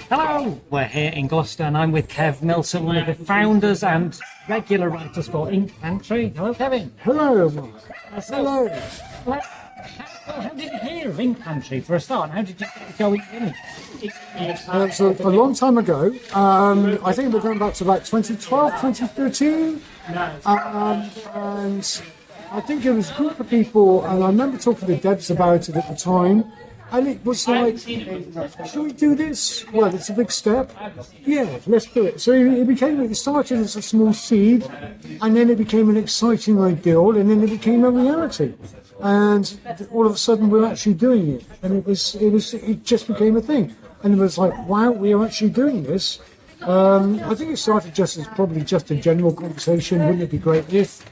Hello! We're here in Gloucester and I'm with Kev Milsom, one of the founders and regular writers for Ink Pantry. Hello, Kevin. Hello, Mark. Hello. How did you hear of Ink Pantry for a start? How did you get going in it? So a long time ago, I think we're going back to about 2012, 2013. And I think it was a group of people, and I remember talking to Debs about it at the time. And it was like, should we do this? Well, it's a big step. Yeah, let's do it. So it started as a small seed, and then it became an exciting ideal, and then it became a reality. And all of a sudden, we're actually doing it, and it just became a thing. And it was like, wow, we are actually doing this. I think it started just as probably just a general conversation. Wouldn't it be great if?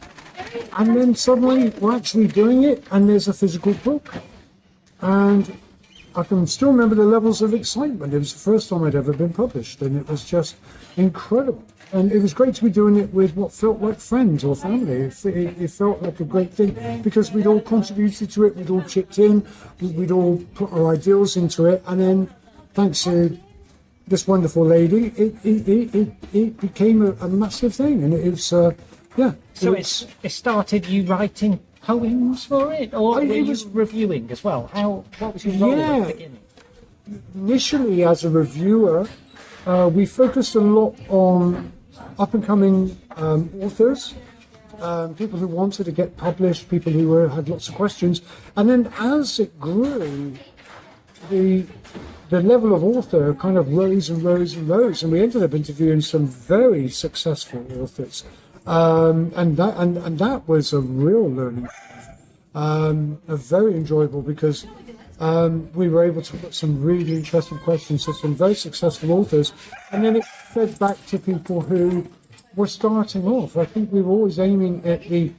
And then suddenly, we're actually doing it, and there's a physical book. And I can still remember the levels of excitement. It was the first time I'd ever been published, and it was just incredible. And it was great to be doing it with what felt like friends or family. It felt like a great thing because we'd all contributed to it, we'd all chipped in, we'd all put our ideals into it, and then thanks to this wonderful lady, it became a massive thing, and it was, yeah. So it started you writing poems for it, or it was reviewing as well? What was your role at the beginning? Initially, as a reviewer, we focused a lot on up-and-coming authors, people who wanted to get published, people who had lots of questions, and then as it grew, the level of author kind of rose and rose and rose, and we ended up interviewing some very successful authors. And that was a real learning, very enjoyable because we were able to put some really interesting questions to some very successful authors, and then it fed back to people who were starting off. I think we were always aiming at the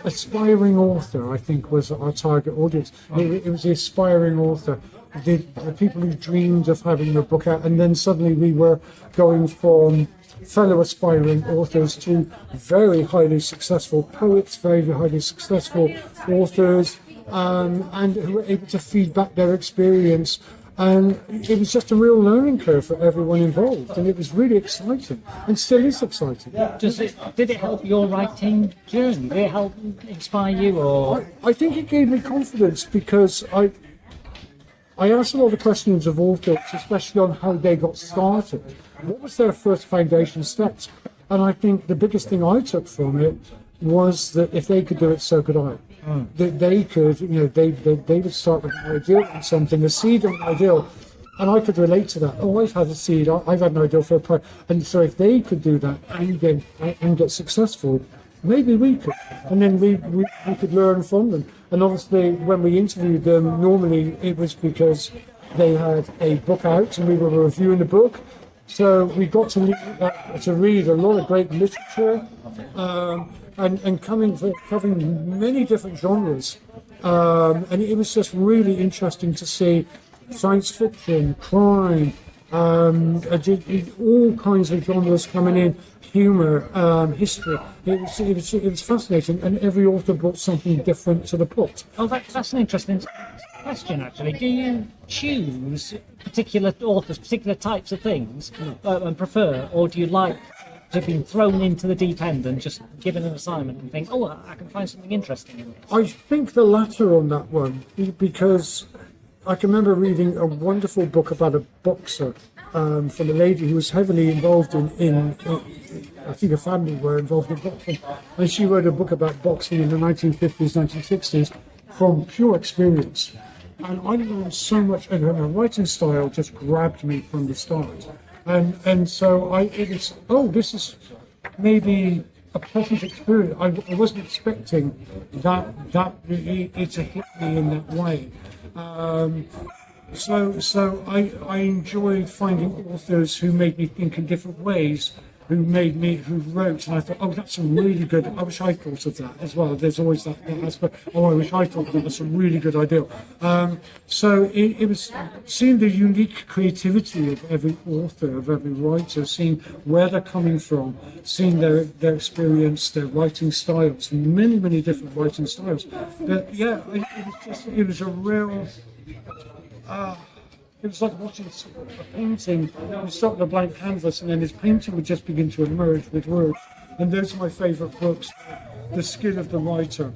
aspiring author. I think was our target audience. It was the aspiring author. The people who dreamed of having a book out, and then suddenly we were going from fellow aspiring authors to very highly successful poets, very highly successful authors, and who were able to feed back their experience. And it was just a real learning curve for everyone involved, and it was really exciting, and still is exciting. Did it help your writing journey? Did it help inspire you, or? I think it gave me confidence because I asked a lot of questions of authors, especially on how they got started. What was their first foundation steps? And I think the biggest thing I took from it was that if they could do it, so could I. That they could, they would start with an ideal and something, a seed and an ideal, and I could relate to that. Oh, I've had a seed, I've had an ideal for a poem, and so if they could do that and get successful, maybe we could, and then we could learn from them. And obviously, when we interviewed them, normally it was because they had a book out and we were reviewing the book. So we got to read a lot of great literature, and covering many different genres. And it was just really interesting to see science fiction, crime, all kinds of genres coming in. Humour, history. It was fascinating, and every author brought something different to the pot. Oh, that's an interesting question, actually. Do you choose particular authors, particular types of things, and prefer, or do you like to have been thrown into the deep end and just given an assignment and think, oh, I can find something interesting in this? I think the latter on that one, because I can remember reading a wonderful book about a boxer. From a lady who was heavily involved in I think her family were involved in boxing, and she wrote a book about boxing in the 1950s, 1960s from pure experience. And I learned so much, and her writing style just grabbed me from the start. And so this is maybe a pleasant experience. I wasn't expecting it to hit me in that way. So I enjoyed finding authors who made me think in different ways, who wrote, and I thought, oh, that's a really good, I wish I thought of that as well. There's always that aspect, oh, I wish I thought of that, that's a really good idea. So it was seeing the unique creativity of every author, of every writer, seeing where they're coming from, seeing their experience, their writing styles, many, many different writing styles. But yeah, it was a real... it was like watching a painting. You start with a blank canvas, and then this painting would just begin to emerge with words. And those are my favourite books. The skill of the writer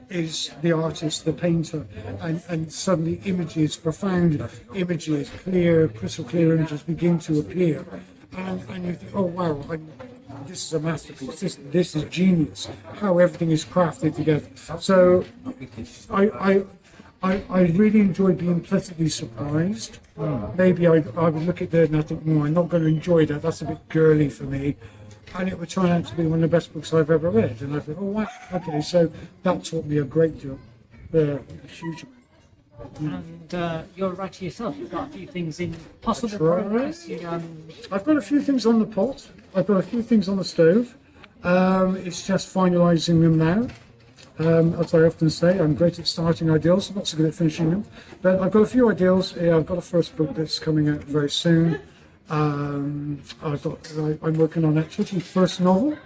is the artist, the painter, and suddenly images, profound images, clear, crystal clear images begin to appear. And you think, oh wow, this is a masterpiece, this is genius, how everything is crafted together. So I really enjoy being pleasantly surprised. Maybe I would look at that and I think, I'm not going to enjoy that, that's a bit girly for me. And it would turn out to be one of the best books I've ever read. And I thought, oh wow, okay, so that taught me a great deal, a huge amount. And you're a writer yourself. You've got a few things in possible right. progress. I've got a few things on the pot. I've got a few things on the stove. It's just finalising them now. As I often say, I'm great at starting ideals, not so good at finishing them. But I've got a few ideals. I've got a first book that's coming out very soon. I'm working on that tricky first novel,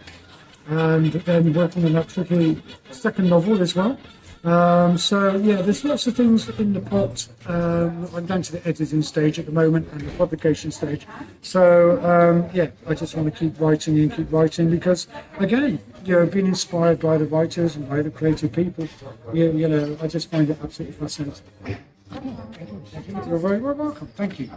and then working on that tricky second novel as well. So yeah, there's lots of things in the pot. I'm down to the editing stage at the moment and the publication stage. So yeah, I just want to keep writing because, again, being inspired by the writers and by the creative people, you know, I just find it absolutely fascinating. You're very welcome. Thank you.